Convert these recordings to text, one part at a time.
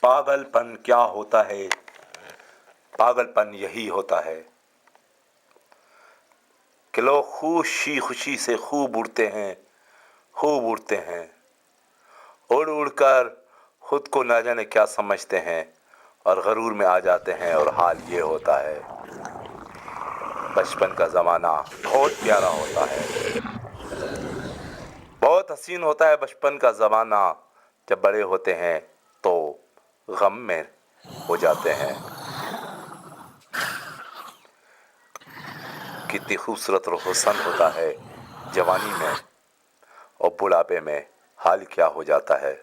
पागलपन क्या होता है? पागलपन यही होता है कि लोग खुशी खुशी से खूब उड़ते हैं, उड़ उड़ कर खुद को ना जाने क्या समझते हैं और गरूर में आ जाते हैं। और हाल ये होता है। बचपन का ज़माना बहुत प्यारा होता है, बहुत हसीन होता है बचपन का ज़माना। जब बड़े होते हैं तो गम में हो जाते हैं। कितनी खूबसूरत और हुस्न होता है जवानी में, और बुढ़ापे में हाल क्या हो जाता है।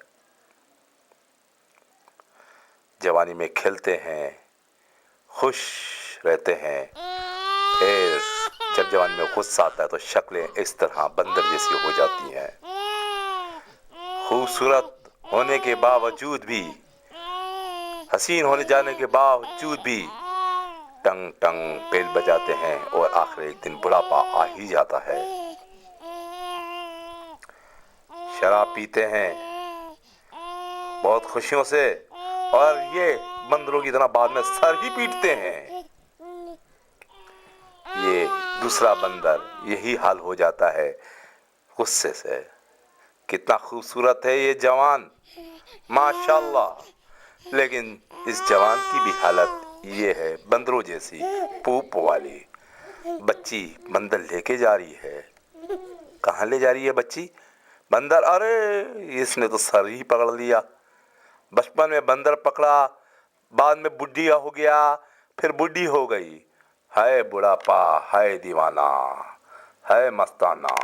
जवानी में खेलते हैं, खुश रहते हैं, फिर जब जवानी में गुस्सा आता है तो शक्लें इस तरह बंदर जैसी हो जाती हैं। खूबसूरत होने के बावजूद भी, हसीन होने जाने के बावजूद भी टंग टंग बेल बजाते हैं और आखिर एक दिन बुढ़ापा आ ही जाता है। शराब पीते हैं बहुत खुशियों से, और ये बंदरों की तरह बाद में सर ही पीटते हैं। ये दूसरा बंदर यही हाल हो जाता है गुस्से से। कितना खूबसूरत है ये जवान, माशाल्लाह, लेकिन इस जवान की भी हालत ये है बंदरों जैसी, पूप वाली। बच्ची बंदर लेके जा रही है। कहाँ ले जा रही है बच्ची? बंदर, अरे इसने तो सर ही पकड़ लिया। बचपन में बंदर पकड़ा, बाद में बुढ़िया हो गया, फिर बुढ़ी हो गई। हाय बुढ़ापा, हाय दीवाना, हाय मस्ताना।